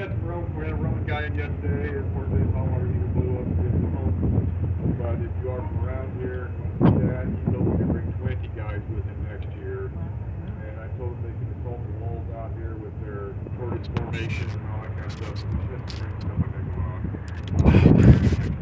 We had a Roman guy in yesterday. Unfortunately, his hot water heater blew up his home. But if you are from around here, Dad, he told me to bring 20 guys with him next year. And I told him they could assault the walls out here with their tortoise formation and all that kind of stuff. So we should have some stuff like that going on next year.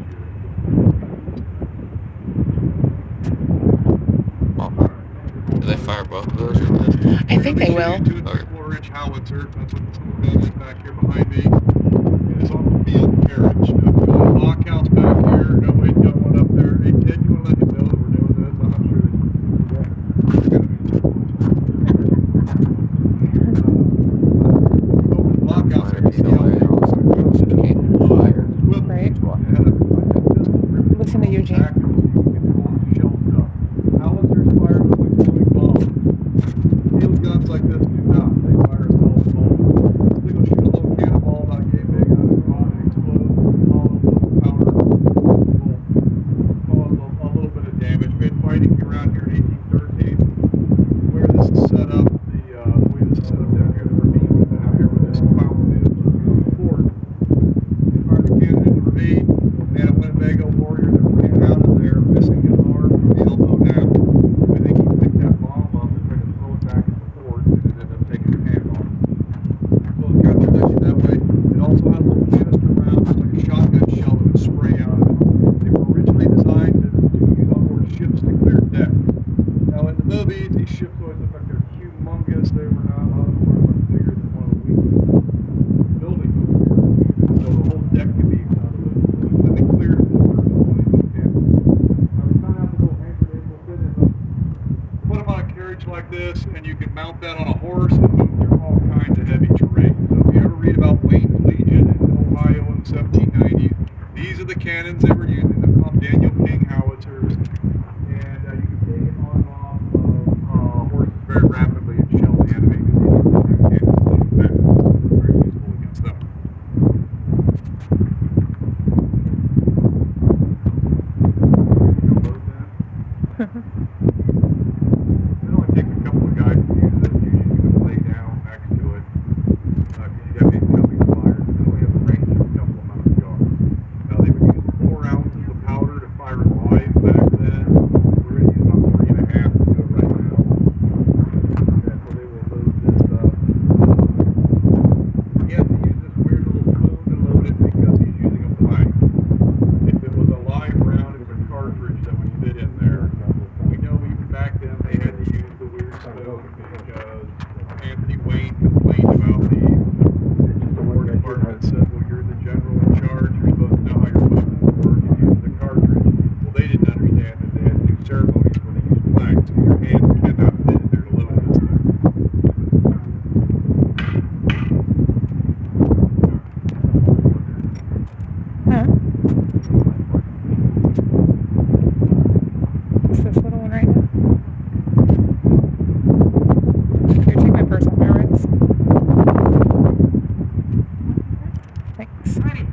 Do they fire both of those or what? I think they will. 2 and 3/4-inch howitzer. That's what someone has back here behind me. And it's on the field carriage. Now, if there's a blockhouse back here, nobody's got one up there. Hey, Ted, you want to let him know that we're doing this? I'm not sure that open the blockhouse, I can see how big Right. Listen to Eugene. Howitzers fire with exploding bombs. Field guns like this do not. They fire a solid ball. They go shoot a little cannonball about yay big out of the ground and explode. All of the powder will cause a little bit of damage. We've been fighting around here in 1813. Where this is set up, the way this is set up down here, the ravine was down here where this fountain is, on the fort. They fired a cannon in the ravine. They had a Winnebago warrior that ran out of there, missing his arm from the elbow down. I think he picked that bomb up and tried to throw it back at the fort, and it ended up taking his hand off. So it got protected that way. It also had a little canister round, just like a shotgun shell that would spray out of it. They were originally designed to use on board ships to clear decks. Now in the movies, these ships always look like they're humongous. They were not. A lot of them were much bigger than one of the buildings over here. So the whole deck could be completely cleared of water with one of these little cannons. Now they found out the little anchor they will fit in them. Put them on a carriage like this, and you can mount that on a horse and move through all kinds of heavy terrain. So if you ever read about Wayne's Legion in Ohio in the 1790s, these are the cannons they were using. They're called Daniel King howitzers, and you can take it on and off of horses very rapidly and shell the enemy because these are the cannons that are very useful against them. It only takes a couple of guys to use it. Usually you can lay down next to it because you got incoming fire. It only has a range of a couple of hundred yards. Now they would use 4 ounces of powder to fire it live back then. We're going to use about 3.5 to do it right now. And so they will load this up. He has to use this weird little spoon to load it because he's using a blank. If it was a live round, it was a cartridge that would fit in there. We know even back then they had to use the weird spoon because Anthony Wayne complained about these. The War Department said, well, you're the general in charge. You're supposed to know how your weapons work and use the cartridge. Well, they didn't understand that they had to do ceremonies where they used blanks, so your hand cannot fit in there to load this thing. Huh? It's this little one right now. Here, take my purse off my wrists. Thanks. All right.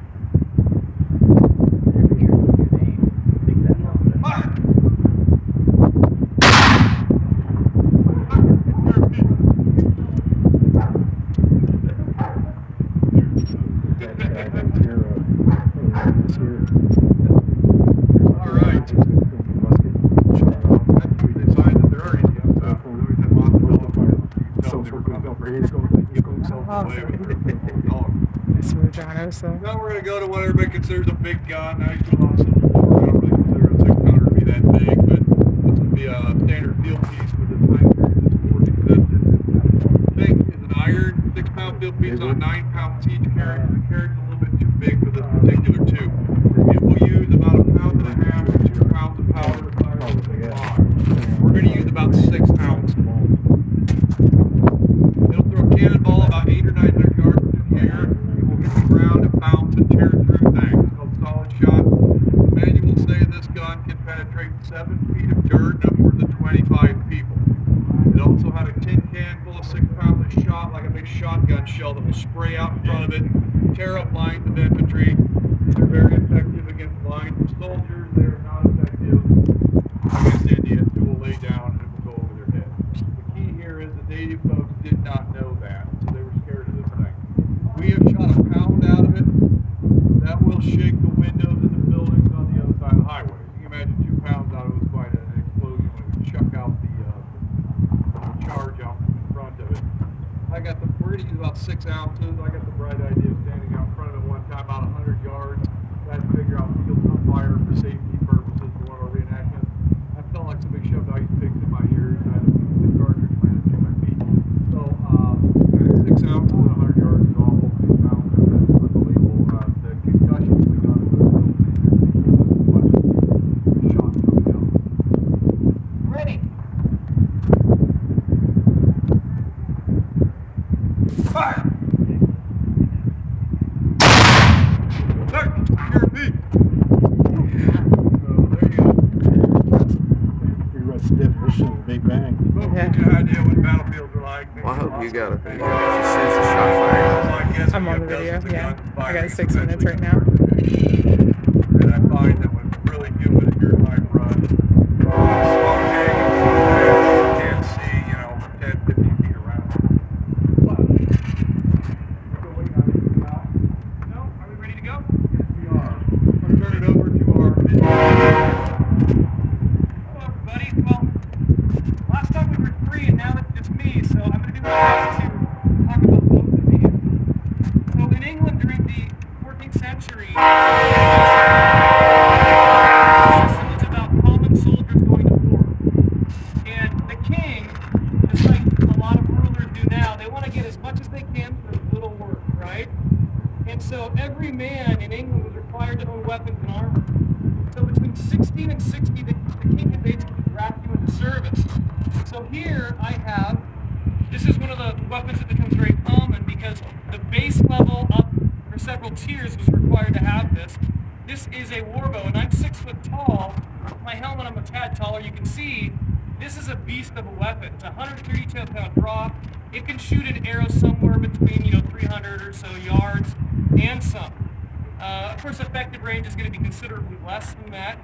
They signed that there are Indians out there. We always had lots of dogs. So they were coming for him to give themselves away with their little dog. Smooth Jono, so. Now we're going to go to what everybody considers a big gun. I used to launch some before. I don't really consider a 6-pounder to be that big, but this would be a standard field piece for the time period this war existed. The thing is an iron 6-pound field piece on a 9-pound siege carriage. The carriage is a little bit too big for this particular tube. It will use about 1.5 pounds to 2 pounds of powder to fire with a big log. We're going to use about 6 ounces. It'll throw a cannonball about 800 or 900 yards through the air. It will hit the ground and bounce and tear through things. It's called solid shot. The manual say this gun can penetrate 7 feet of dirt and upwards of 25 people. It also had a tin can full of 6 pounds of shot, like a big shotgun shell that will spray out in front of it, tear up lines of infantry. These are very effective against lines of soldiers. They are not effective against Indians who will lay down and it will go over their head. The key here is the native folks did not know that, so they were scared of this thing. We have shot 1 pound 6 ounces. I got the bright idea of standing out front of it one time, about 100 yards. I had to figure out fields on fire for safety purposes for one of our reenactments. I felt like somebody shoved ice picks in my ears, and I had the cartridge landed between my feet. So 6 ounces and 100 yards is awful. 2 pounds, that's unbelievable. The concussions we got with a bunch of shots coming out. Ready. Fire! Look, you're a beat. There you go. Pretty much the definition of Big Bang. Well, get you an idea what battlefields are like. Well, I hope you got a video. As soon as the shot fired. I'm on the video, yeah. I got 6 minutes right now. And I find that when it's really humid and you're in high run, smoke hanging, you can't see, 10, 15 feet around. But, still waiting on these to come out? No? Are we ready to go? Yes, we are. I'm going to turn it over to our video. Hello, everybody. Well, last time we were 3 and now it's just me, so I'm going to do my best to talk about both of these. So in England during the 14th century, it's about common soldiers going to war. And the king, just like a lot of rulers do now, they want to get as much as they can for as little work, right? And so every man in England was required to own weapons and armor. So between 16 and 60, the king can basically draft you into service. So here I have, this is one of the weapons that becomes very common because the base level up for several tiers was required to have this. This is a warbow, and I'm 6 foot tall. My helmet, I'm a tad taller. You can see this is a beast of a weapon. It's a 132-pound draw. It can shoot an arrow somewhere between 300 or so yards and some. Of course, effective range is going to be considerably less than that.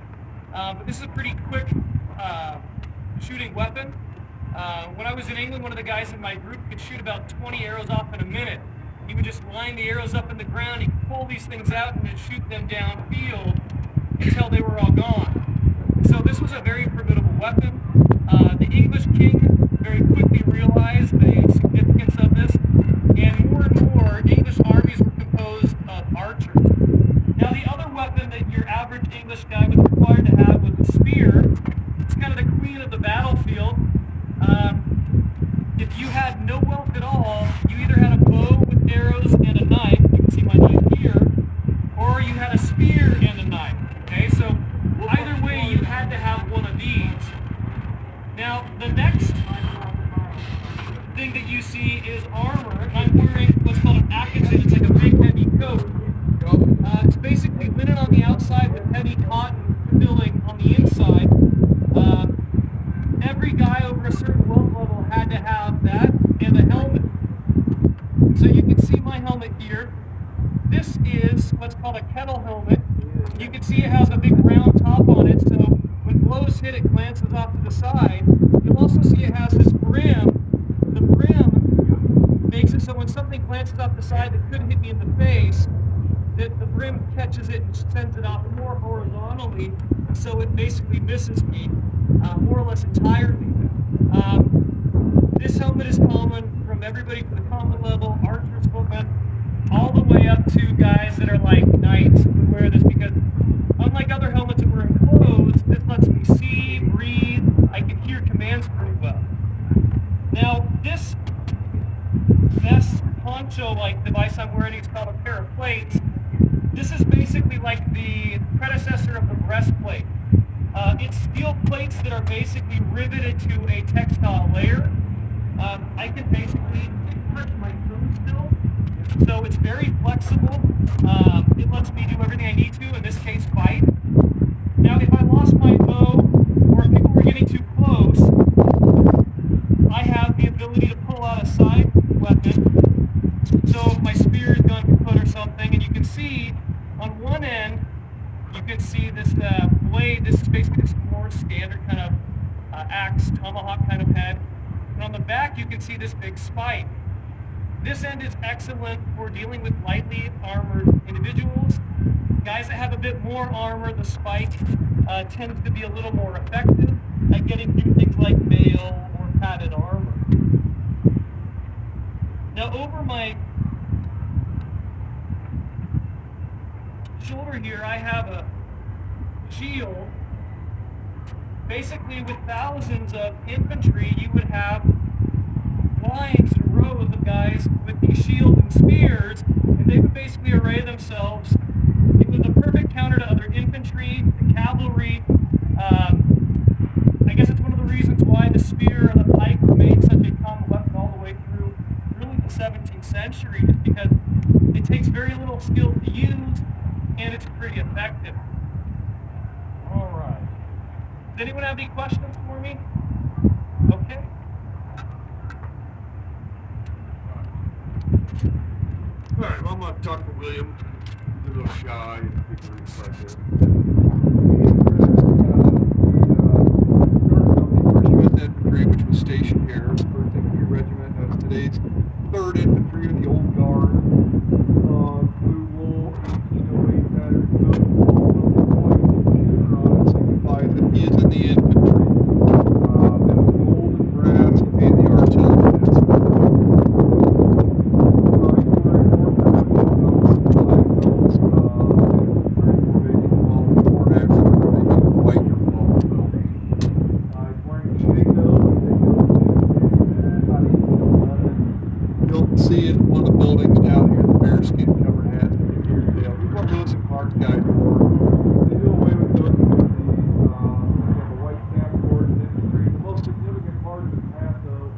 But this is a pretty quick shooting weapon. When I was in England, one of the guys in my group could shoot about 20 arrows off in a minute. He would just line the arrows up in the ground, he could pull these things out and then shoot them downfield until they were all gone. So this was a very formidable weapon. The English king very quickly realized the significance of this, and more English armies were composed of archers. Now the other weapon that your average English guy was required to have was a spear. It's kind of the queen of the battlefield. If you had no wealth at all, you either had a bow with arrows and a knife, you can see my knife here, or you had a spear and a knife. Okay, so either way you had to have one of these. Now the next thing that you see is armor. I'm wearing what's called an acquisition. It's like a big heavy coat. It's basically linen on the outside with heavy cotton filling on the inside. Every guy over a certain wealth level had to have that and a helmet. So you can see my helmet here. This is what's called a kettle helmet. You can see it has a big round top on it, so when blows hit, it glances off to the side. You'll also see it has this brim. The brim makes it so when something glances off the side that could hit me in the face, that the brim catches it and sends it off more horizontally, so it basically misses me more or less entirely. This helmet is common from everybody from the common level, archers, footmen, all the way up to guys that are like knights who wear this because unlike other helmets that were enclosed, this lets me see, breathe, I can hear commands pretty well. Now this vest poncho-like device I'm wearing is called a pair of plates. This is basically like the predecessor of the breastplate. It's steel plates that are basically riveted to a textile layer. I can basically grip my food still, so it's very flexible. It lets me do everything I need to, in this case fight. Now if I lost my bow, or if people were getting too close, I have the ability to pull out a side weapon. So if my spear is gone kaput or something, and you can see on one end, you can see this blade. This is basically this more standard kind of axe, tomahawk kind of head. And on the back, you can see this big spike. This end is excellent for dealing with lightly armored individuals. Guys that have a bit more armor, the spike tends to be a little more effective at getting through things like mail or padded armor. Now over my shoulder here, I have a shield. Basically, with thousands of infantry, you would have lines and rows of guys with these shields and spears, and they would basically array themselves. It was a perfect counter to other infantry, the cavalry. I guess it's one of the reasons why the spear and the pike remained such a common weapon all the way through really the 17th century, just because it takes very little skill to use, and it's pretty effective. All right. Does anyone have any questions for me? Okay. All right, well, I'm going to talk to William. He's a little shy and big roots right there. Infantry, which was stationed here, 1st Infantry Regiment, today's 3rd Infantry of the Old Guard, blue wool, 1808 pattern coat, white on it signifies that he is in the infantry. Then it's gold and brass, he made the artillery. See in one of the buildings down here, the bearskin covered hat. He's one of Lewis and Clark's guys. They do away with those with the white cap cord and infantry. The most significant part of his hat, though,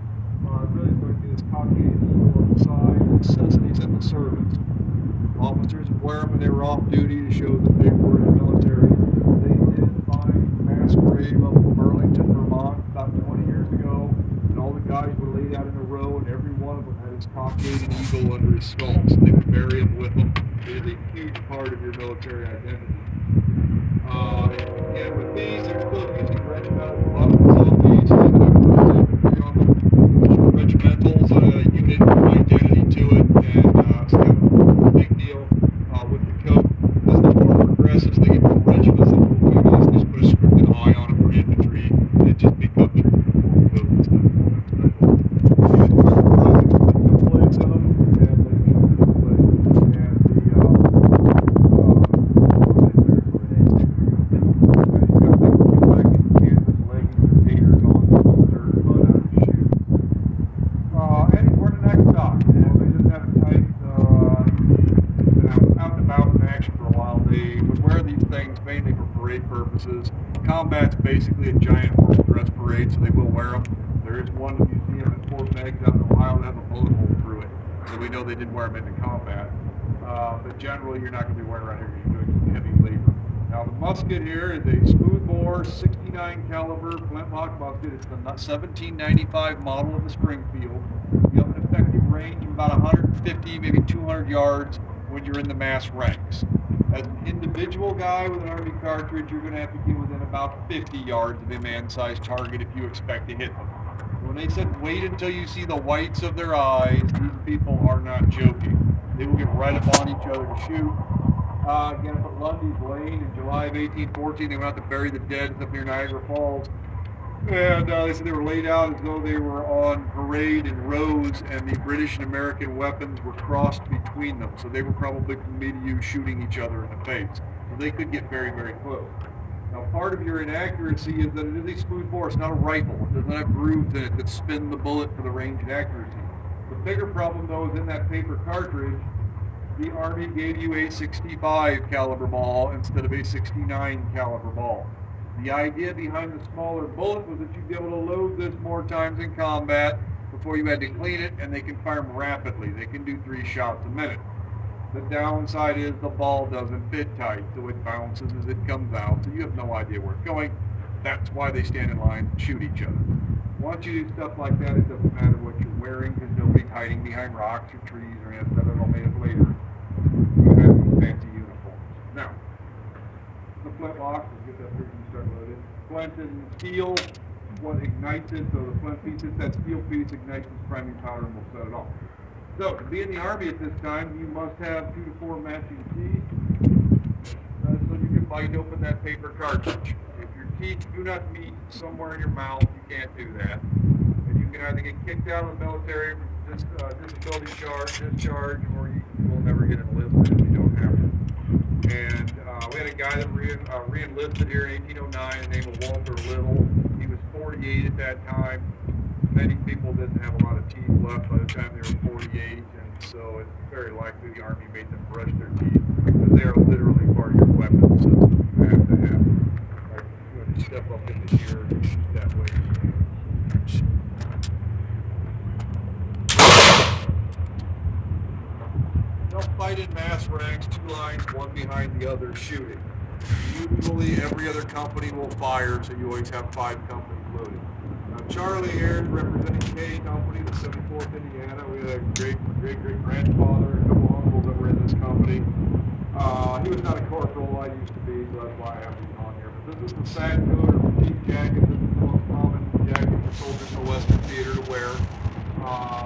really going to be this Caucasian eagle on the side, necessities in the service. Officers would wear them when they were off duty to show that they were in the military. They did find a mass grave up in Burlington, Vermont, about 20 years ago, and all the guys were laid out in a row, and every one of them had his Caucasian eagle under his skull, so they would bury him with them. It is a huge part of your military identity. And with these, they're still using regimental buttons on these. Regimentals, unit identity to it, and it's kind of a big deal with the coat. As the war progresses, they get more regiments and more women. They just put a scripted eye on it for infantry, and it just becomes your uniform coat and stuff. Purposes. Combat's basically a giant horse dress parade, so they will wear them. There is one museum at Fort Meigs out in Ohio that has a bullet hole through it, so we know they didn't wear them into combat. But generally, you're not going to be wearing around here. You're doing heavy labor. Now, the musket here is a smoothbore 69 caliber flintlock musket. It's the 1795 model of the Springfield. You have an effective range of about 150, maybe 200 yards when you're in the mass ranks. As an individual guy with an Army cartridge, you're going to have to get within about 50 yards of a man-sized target if you expect to hit them. When they said wait until you see the whites of their eyes, these people are not joking. They will get right up on each other to shoot. Again, up at Lundy's Lane in July of 1814, they went out to bury the dead up near Niagara Falls. And they said they were laid out as though they were on parade in rows, and the British and American weapons were crossed between them. So they were probably from me to you shooting each other in the face. So they could get very, very close. Now, part of your inaccuracy is that it is a smooth bore. It's not a rifle. It does not have grooves in it that spin the bullet for the range and accuracy. The bigger problem, though, is in that paper cartridge, the Army gave you a 65 caliber ball instead of a 69 caliber ball. The idea behind the smaller bullet was that you'd be able to load this more times in combat before you had to clean it, and they can fire them rapidly. They can do 3 shots a minute. The downside is the ball doesn't fit tight, so it bounces as it comes out, so you have no idea where it's going. That's why they stand in line and shoot each other. Once you do stuff like that, it doesn't matter what you're wearing, because nobody's hiding behind rocks or trees or anything that all made up later. You have these fancy uniforms. Now, the flintlock, we'll get that here when you start loading. Flint and steel, what ignites it, so the flint piece hits that steel piece, ignites its priming powder, and will set it off. So, to be in the Army at this time, you must have 2 to 4 matching teeth, so you can bite open that paper cartridge. If your teeth do not meet somewhere in your mouth, you can't do that. And you can either get kicked out of the military, disability discharge, or you will never get enlisted if you don't have it. And we had a guy that re-enlisted here in 1809 named Walter Little. He was 48 at that time. Many people didn't have a lot of teeth left by the time they were 48, and so it's very likely the Army made them brush their teeth because they are literally part of your weapon system. You have to have. Like, when you step up into here, that way. They'll fight in mass ranks, 2 lines, one behind the other, shooting. Usually every other company will fire, so you always have 5 companies loaded. Now, Charlie here is representing K Company, the 74th Indiana. We had a great-grandfather and a couple uncles that were in this company. He was not a corporal, I used to be, so that's why I have him on here. But this is the sad coat or fatigue jacket. This is the most common jacket for soldiers in the Western Theater to wear.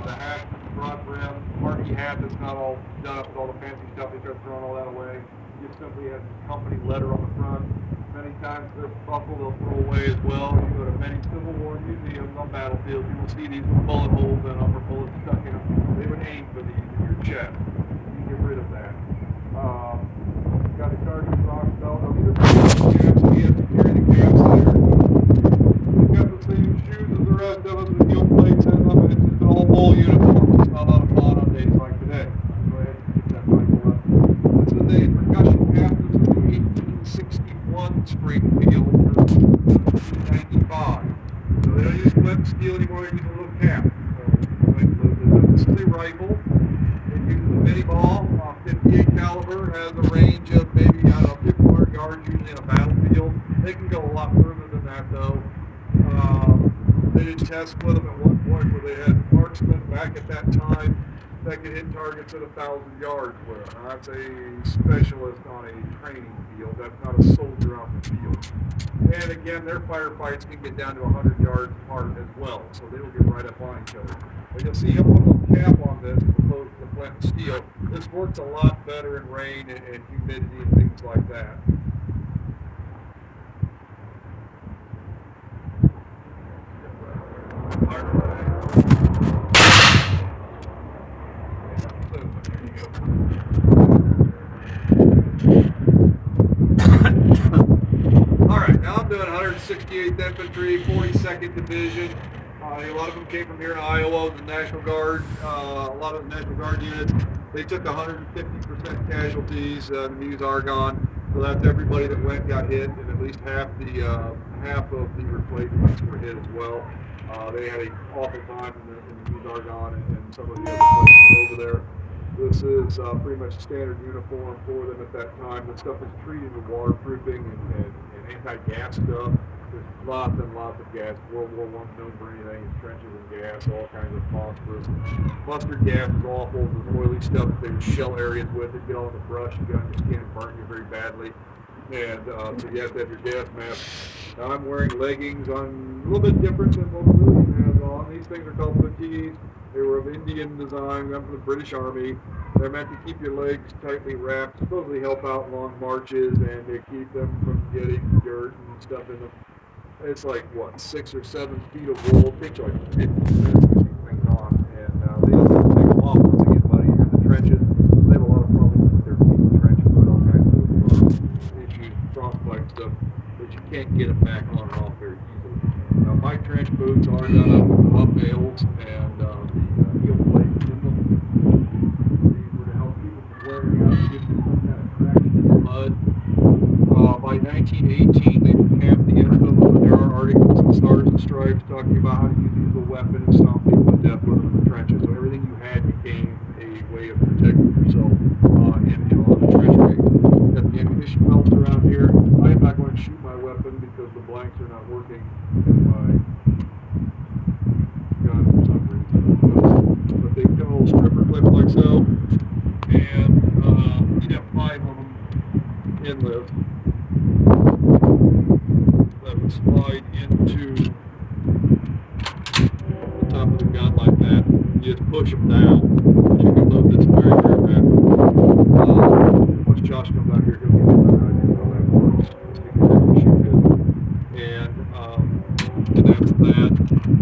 The hat, broad brim, marquee hat that's not all done up with all the fancy stuff. They start throwing all that away. Just simply has the company letter on the front. Many times they're buckled, they'll throw away as well. You go to many Civil War museums on battlefields, you will see these with bullet holes in them or bullets stuck in them. They would aim for these in your chest. You get rid of that. Got the cartridge box belt. Now these are pretty caps, so you have to carry the caps there. They've got the same shoes as the rest of us with heel plates in them. It's just an all wool uniform. It's not on a font on days like today. Go ahead and get that rifle up. This is a percussion cap. This is the 1861 Springfield or 1995. So they don't use flip steel anymore, they use a little cap. So this is a rifle. It uses a mini ball, 58 caliber, has a range of maybe, 500 yards usually in a battlefield. They can go a lot further than that though. They did tests with them at one point where they had marksmen back at that time that could hit targets at 1,000 yards with. Now that's a specialist on a training field. That's not a soldier on the field. And again, their firefights can get down to 100 yards apart as well, so they will get right up on each other. But you'll see a little cap on this as opposed to the flint and steel. This works a lot better in rain and humidity and things like that. Alright, now I'm doing 168th Infantry, 42nd Division. A lot of them came from here in Iowa, the National Guard. A lot of the National Guard units, they took 150% casualties, used argon. So that's everybody that went got hit, and at least half of the replacements were hit as well. They had an awful time in the used argon and some of the other places over there. This is pretty much standard uniform for them at that time. The stuff is treated with waterproofing and anti-gas stuff. There's lots and lots of gas. World War I known for anything. Trenches and gas, all kinds of phosphorus. Mustard gas is awful. There's oily stuff that they would shell areas with. It'd get all in the brush. You get on your skin and burn you very badly. And so you have to have your gas mask. Now I'm wearing leggings. I'm a little bit different than what William has on. These things are called fatigues. They were of Indian design. I'm from the British Army. They're meant to keep your legs tightly wrapped, supposedly help out long marches, and they keep them from getting dirt and stuff in them. It's like, 6 or 7 feet of wool. It takes you like 50 minutes to get these things on. And they don't have to take them off once they get muddy in the trenches. They have a lot of problems with their feet in the trenches, but all kinds of issues, frostbite stuff, but you can't get them back on and off very easily. Now, my trench boots are done up with up nails and the heel plates in them. These were to help people from wearing out and give them some kind of traction in the mud. By 1918, they capped the ends of them. There are articles in Stars and Stripes talking about how to use the weapon and stomp people to death with them in the trenches. So everything you had became a way of protecting yourself in a lot of trench raids. Got the ammunition belts around here. I am not going to shoot my weapon because the blanks are not working in my gun for some reason. But they come little stripper clips like so, and you'd have 5 of them in the that would slide into the top of the gun like that. You just push them down. You can load this very, very rapidly. Once Josh comes out here, he'll give you a better idea of how that works. And that's that.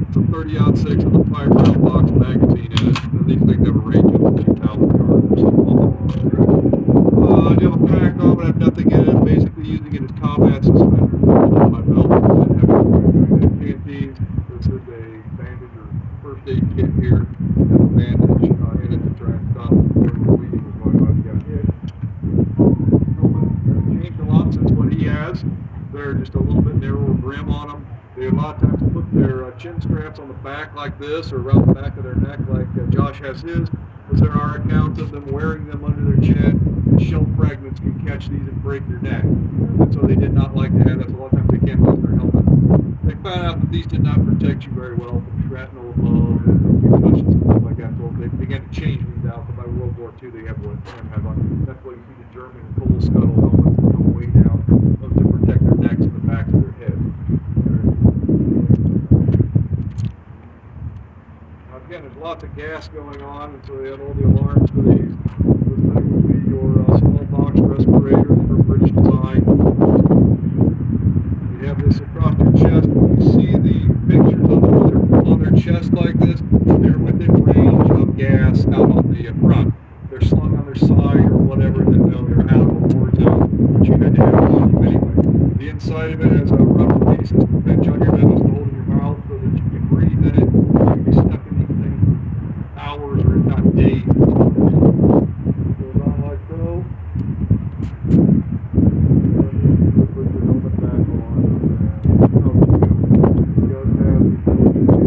It's a 30-06 with a 5-round box magazine in it. And these things have a range of 2,000 yards or something on them. do have a pack on, but I have nothing in it. Basically using it as combat suspenders on my belt. And having canteens. This is a bandage or first aid kit here. And a bandage in it to try and stop whatever bleeding was going on. Got hit. Changed a lot since what he has. They're just a little bit narrower brim on them. They a lot of times put their chin straps on the back like this, or around the back of their neck like Josh has his, because there are accounts of them wearing them under their chin, and shell fragments can catch these and break your neck. And so they did not like to have that, so a lot of times they can't hold their helmet. They found out that these did not protect you very well from shrapnel above and concussions and stuff like that, so they began to change these out, but by World War II they have what Sam have on. That's why you see the German coal scuttle helmets that come way down to protect their necks and the backs of their heads. Again, there's lots of gas going on, and so they have all the alarms for these. This thing would be your smallpox respirator for British design. You have this across your chest. When you see the pictures of them when they're on their chest like this, they're within range of gas out on the front. They're slung on their side or whatever, then they're out of a war zone, but you had to have it on you anyway. The inside of it has a rubber piece to pinch on your nose to hold in your mouth so that you can breathe in it. You can be stuck in these things for hours or if not days. Goes on like so. Put your helmet back on. It does have the ability to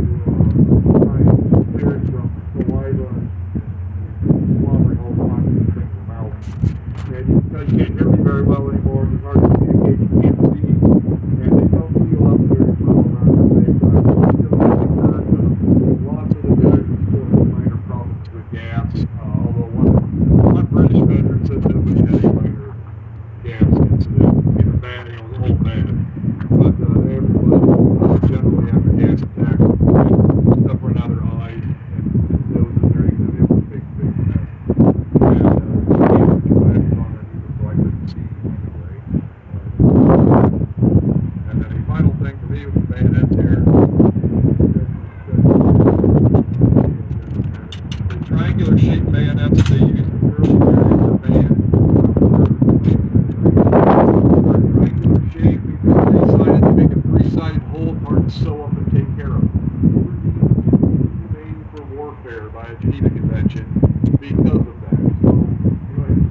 try and clear it from saliva and slobbering all the time in the thing's mouth. And because you can't hear me very well anymore, it's hard to communicate, you can't see. And they don't feel up very well around the same time. So it's still getting hurt. Lots of the guys who still have minor problems with gas. Although one British veteran said nobody had a minor gas incident. Either bad, it was all bad. But everybody generally after gas attacks, stuff run out of their eyes and noses and everything. It was a big mess. And then a final thing for me with the bayonets here, the triangular shaped bayonets that they use in the early periods of bayonet. Triangular shape, three-sided, they make a three-sided hole hard to sew up and take care of. Made for warfare by a Geneva Convention because of that. So you go ahead and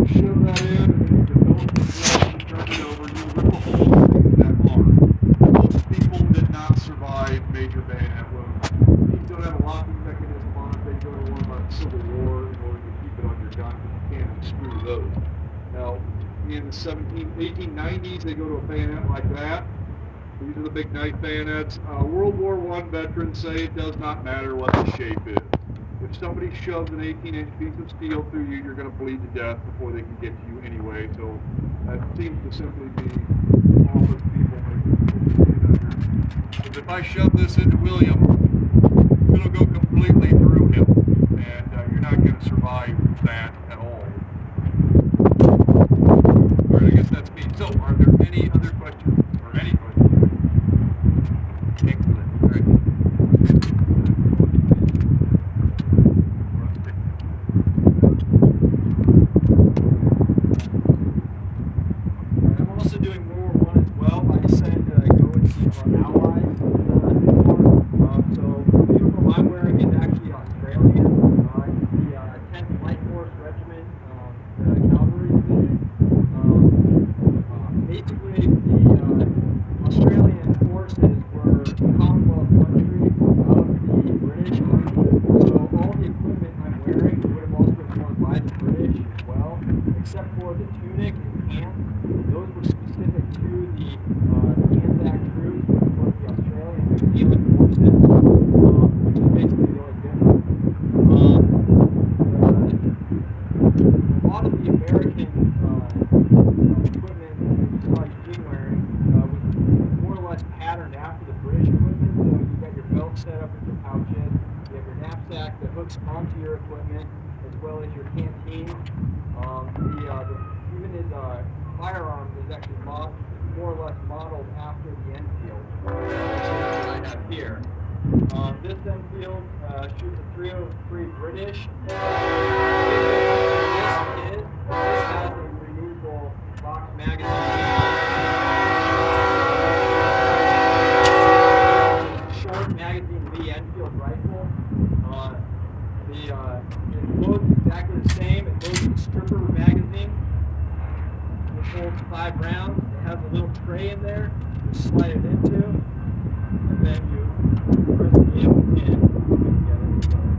shove that in, and then you can don't turn it over. You rip a hole in things that hard. Most people did not survive major bayonet wounds. You still have a locking mechanism on it. They go to one about the Civil War in order to keep it on your gun because you can't unscrew those. Now, in the 1890s, they go to a bayonet like that. These are the big knife bayonets. World War I veterans say it does not matter what the shape is. If somebody shoves an 18-inch piece of steel through you, you're going to bleed to death before they can get to you anyway. So that seems to simply be office people making under. Because if I shove this into William, it'll go completely through him, and you're not going to survive that at all. All right, I guess that's me. So, are there any other questions or any questions? Excellent. All right. I'm also doing World War I as well. I decided to go and see our allies anymore. So the uniform I'm wearing is actually Australian. It's the 10th Light Horse Regiment, the Cavalry Division. Basically, the Australian forces were Commonwealth country of the British Army. So all the equipment I'm wearing would have also been worn by the British as well, except for the tunic and pants. Those were specific to the Anzac troops, or the Australian New Zealand forces, which is basically the only difference. A lot of the American equipment that you saw Eugene wearing was more or less patterned after the British equipment. So you got your belt set up with your pouches, you have your knapsack that hooks onto your equipment, as well as your canteen. Even his firearms is actually more or less modeled after the Enfield, which is what I have here. This Enfield shoots a .303 British. stripper magazine, which holds 5 rounds. It has a little tray in there you slide it into, and then you press the ammo pin and get it started.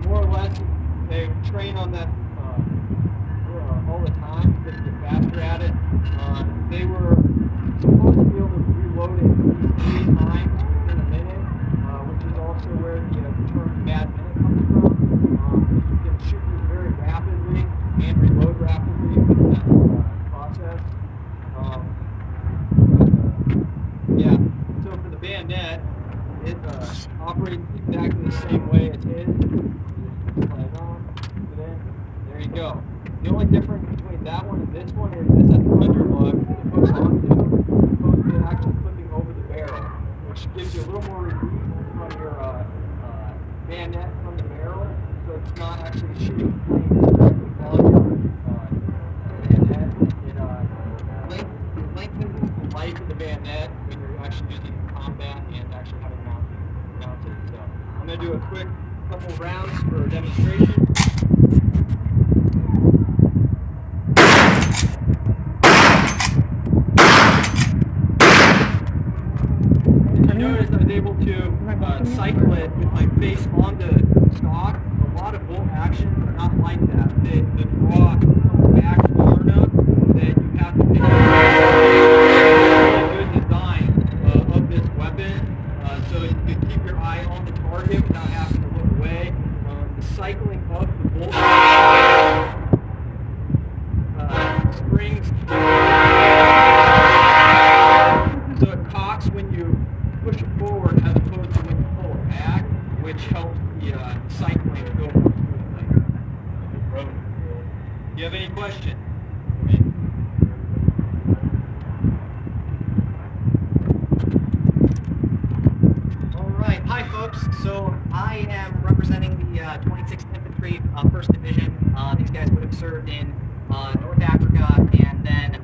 More or less, they train on that all the time to get faster at it. They were supposed to be able to reload it 3 times in a minute, which is also where the term bad minute comes from. You can shoot these very rapidly and reload rapidly with that process. Yeah, so for the bayonet, it operates exactly the same way as his. Slide it on, put it in, there you go. The only difference between that one and this one is this has an underlug that it hooks onto, opposed to actually flipping over the barrel, which gives you a little more relief from your bayonet from the barrel, so it's not actually shooting flames directly while you're bayonet. It lengthens the life of the bayonet when you're actually using it in combat and actually having mounted. So I'm going to do a quick couple rounds for a demonstration. Notice I was able to cycle it with my face onto stock. A lot of bolt actions are not like that. The draw comes back far enough that you have to pick up a good design of this weapon so you can keep your eye on the target without having to look away. The cycling of the bolt springs so it cocks when you push it forward as opposed to when you pull it back, which helps the cycling go more smoothly. Do you have any questions? Alright, hi folks. So I am representing the 26th Infantry 1st Division. These guys would have served in North Africa and then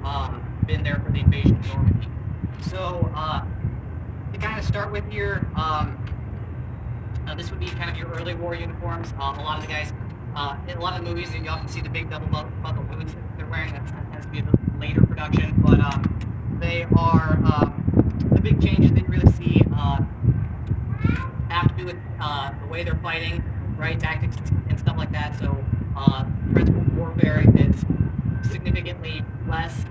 been there for the invasion of Normandy. So to kind of start with here, this would be kind of your early war uniforms. A lot of the guys, in a lot of the movies, you often see the big double buckle boots that they're wearing. That tends to be the later production, but they are the big changes that you really see have to do with the way they're fighting, right? Tactics and stuff like that. So principal warfare is significantly less.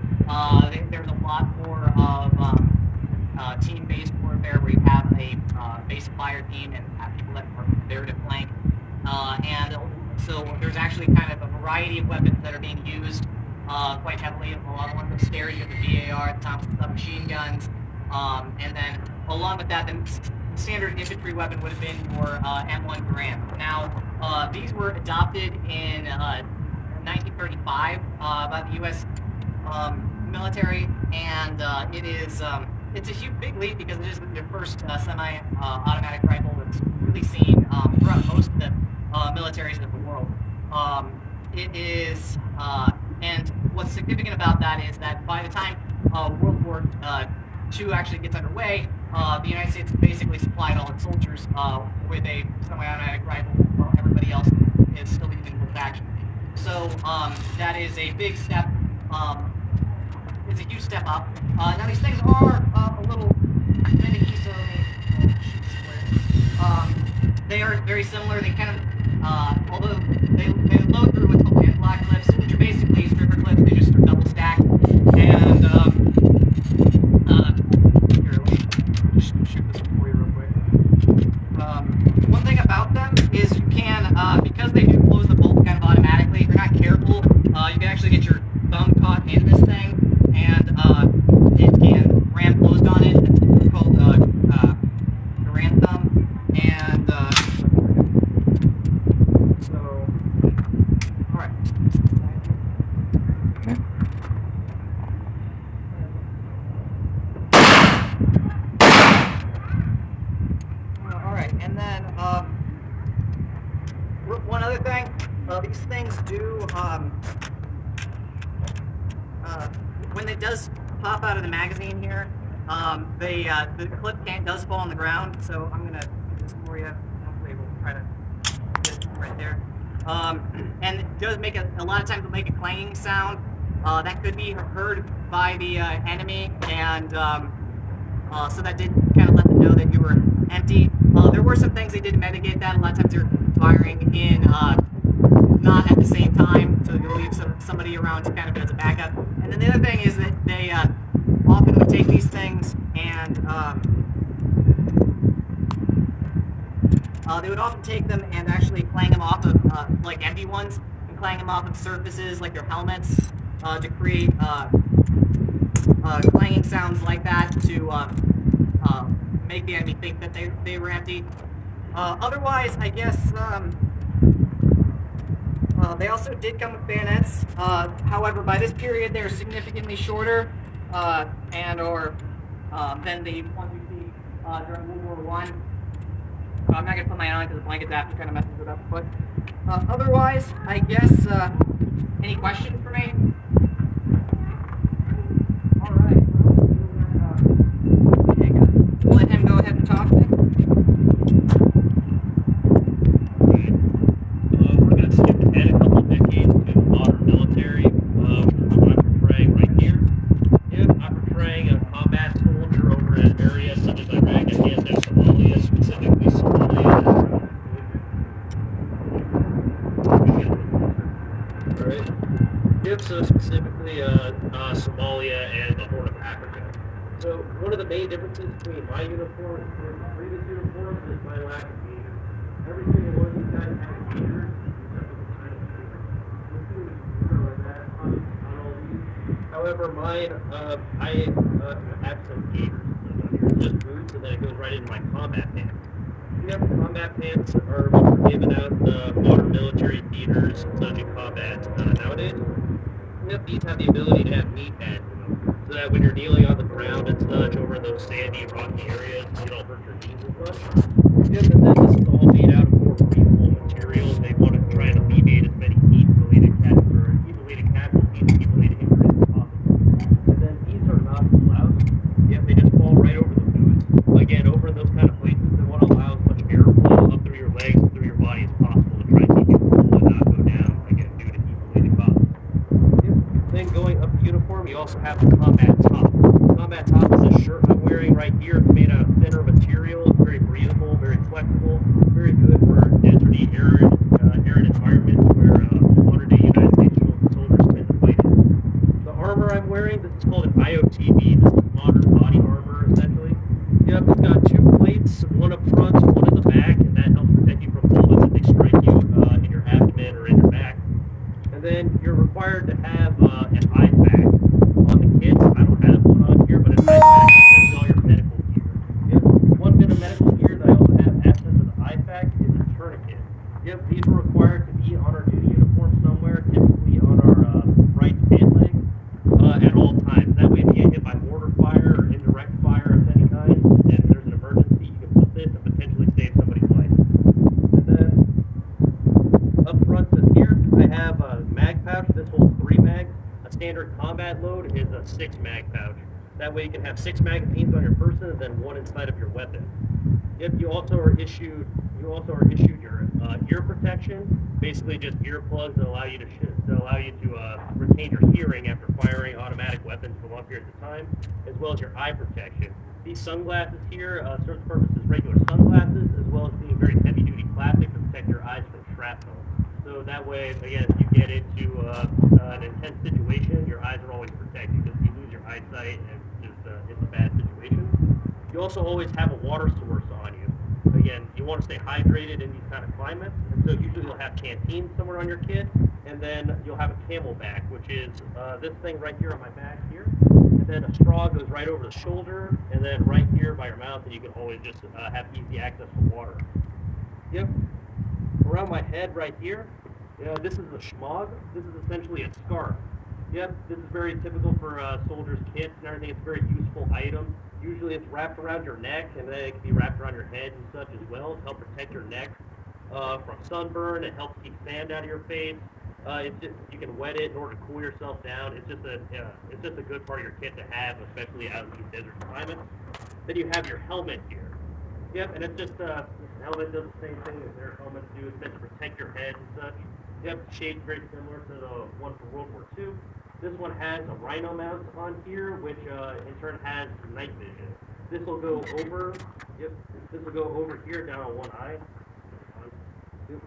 There's a lot more of team-based warfare where you have a base fire team and have people that are there to flank. And so there's actually kind of a variety of weapons that are being used quite heavily. A lot of ones upstairs, you have the VAR, the Thompson submachine guns, and then along with that, the standard infantry weapon would have been your M1 Garand. Now, these were adopted in 1935 by the U.S. Military, and it is it's a huge big leap because it is the first semi-automatic rifle that's really seen throughout most of the militaries of the world. It is, and what's significant about that is that by the time World War II actually gets underway, the United States basically supplied all its soldiers with a semi-automatic rifle while everybody else is still using bolt action. So that is a big step. It's a huge step up. Now these things are a little finicky, so they are very similar. They kind of, although they load through what's called block clips, which are basically stripper clips. They just are double stacked. And here, let me just shoot this for you real quick. One thing about them is you can, because they do close the bolt kind of automatically, if you're not careful, you can actually get your thumb caught in this thing, and it can ram closed on it. It's called Garand thumb, and so, all right. All right, and then one other thing, these things do. When it does pop out of the magazine here, the clip does fall on the ground, so I'm gonna get this more for you. Hopefully we'll try to get it right there. And it does make a lot of times it'll make a clanging sound. That could be heard by the enemy, and so that did kind of let them know that you were empty. There were some things they did to mitigate that. A lot of times they're firing in not at the same time, so you'll leave somebody around kind of as a backup. And then the other thing is that they often would take these things and they would often take them and actually clang them off of like empty ones and clang them off of surfaces like their helmets to create clanging sounds like that to make the enemy think that they were empty. Otherwise, I guess they also did come with bayonets. However, by this period, they're significantly shorter and/or than the ones we see during World War I. I'm not going to put mine on because the blanket's after kind of messes it up. But otherwise, I guess, any questions for me? All right. We'll let him go ahead and talk then. We're going to skip ahead a couple of decades to modern military, which is what I'm portraying right here. If I'm portraying a combat soldier over an area such as Iraq, Afghanistan, Somalia, specifically Somalia. Alright. Yep, so specifically Somalia and the Horn of Africa. So one of the main differences between my uniform and the previous uniforms is my lack of gaiters. Every single one of these guys has gaiters, except for the kind of gaiters. Let's see like that on all these. However, mine, I have some gaiters. It's just boots, and then it goes right into my combat pants. Yep, combat pants are what were given out the modern military theaters such in combat nowadays. Yep, these have the ability to have knee pads in them, so that when you're kneeling on the ground and such over those sandy, rocky areas, you don't hurt your knees as much. Yep, and then this is all made out of more breathable materials. They want to try and alleviate as many heat-related casualties, heat-related injuries as possible. And then these are not blouse. Yep, they just fall right over the boots. Again, over those kind of places, they want to allow as much airflow up through your legs and through your body as possible to try and keep you cool and not go down, again, due to heat-related causes. Yep. Then going up the uniform, you also have the combat top. Combat top is this shirt I'm wearing right here. It's made out of thinner material. It's very breathable, very flexible, very good for deserty, arid environments where modern-day United States soldiers tend to fight in. The armor I'm wearing, this is called an IOTB. This is modern body armor, essentially. Yep, it's got two plates, one up front, one in the back, and that helps protect you from bullets if they strike you in your abdomen or in your back. And then you're required to have an eye pack on the kits. I don't have one on here, but an eye pack is essentially all your medical gear. Yep. One bit of medical gear that I also have absent of the eye pack is a tourniquet. Yep, these are required to be on our duty uniform somewhere, typically on our right pant leg at all times. That way if you get hit by mortar fire or indirect fire of any kind, and there's an emergency, you can put this and potentially save somebody's life. And then up front to here, I have a mag pouch. This holds 3 mags. A standard combat load is a 6 mag pouch. That way you can have 6 magazines on your person and then 1 inside of your weapon. Yep, you also are issued your ear protection, basically just earplugs that allow you to retain your hearing after firing automatic weapons for long periods of time, as well as your eye protection. These sunglasses here serve the purpose as regular sunglasses, as well as being very heavy-duty plastic to protect your eyes from shrapnel. So that way, again, if you get into an intense situation, your eyes are always protected, because if you lose your eyesight, it's a bad situation. You also always have a water source on you. Again, you want to stay hydrated in these kind of climates, and so usually you'll have canteen somewhere on your kit, and then you'll have a camelback, which is this thing right here on my back here, and then a straw goes right over the shoulder, and then right here by your mouth, and you can always just have easy access to water. Yep. Around my head right here, this is a schmog. This is essentially a scarf. Yep, this is very typical for soldiers' kits and everything. It's a very useful item. Usually it's wrapped around your neck, and then it can be wrapped around your head and such as well to help protect your neck from sunburn. It helps keep sand out of your face. You can wet it in order to cool yourself down. It's just a good part of your kit to have, especially out in these desert climates. Then you have your helmet here. Yep, and it's just this helmet does the same thing as their helmets do. It's meant to protect your head and such. Yep, shade's very similar to the one from World War II. This one has a rhino mount on here, which in turn has night vision. This will go over. Yep, this will go over here down on one eye. Yep.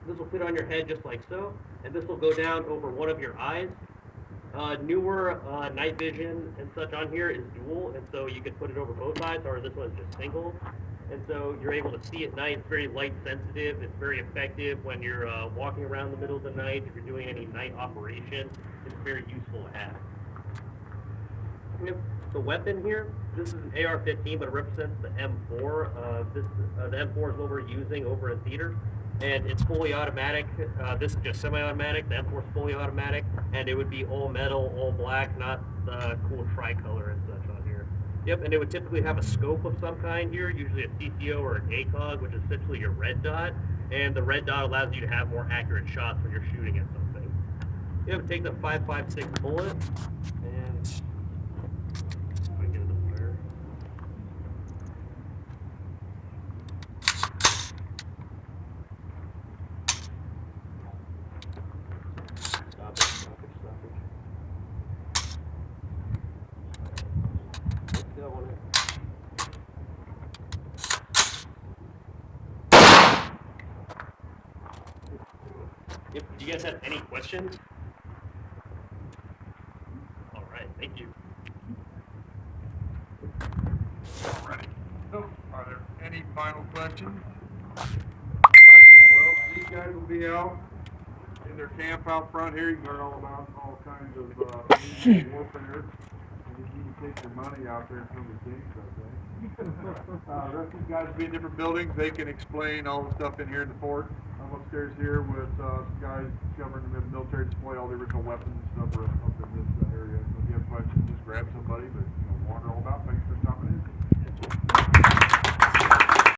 This will fit on your head just like so, and this will go down over one of your eyes. Newer night vision and such on here is dual, and so you can put it over both eyes, or this one's just single. And so you're able to see at night. It's very light sensitive. It's very effective when you're walking around the middle of the night. If you're doing any night operation, it's very useful to have. Yep. The weapon here, this is an AR-15, but it represents the M4. The M4 is what we're using over in theater, and it's fully automatic. This is just semi-automatic. The M4 is fully automatic, and it would be all metal, all black, not the cool tricolor and such on here. Yep, and it would typically have a scope of some kind here, usually a CCO or an ACOG, which is essentially your red dot, and the red dot allows you to have more accurate shots when you're shooting at something. Yep, take the 5.56 bullet, and I get it up there. Stop it. That one in. Yep. Do you guys have any questions? All right. Thank you. Alrighty. So, are there any final questions? Alright, well, these guys will be out in their camp out front here. You can learn all about all kinds of warfare. And you can take your money out there and some of the things, I think. The rest of these guys will be in different buildings. They can explain all the stuff in here in the fort. I'm upstairs here with some guys covering the military display, all the original weapons and stuff are up in this area. So if you have questions, just grab somebody, but wander all about. Thanks for stopping in.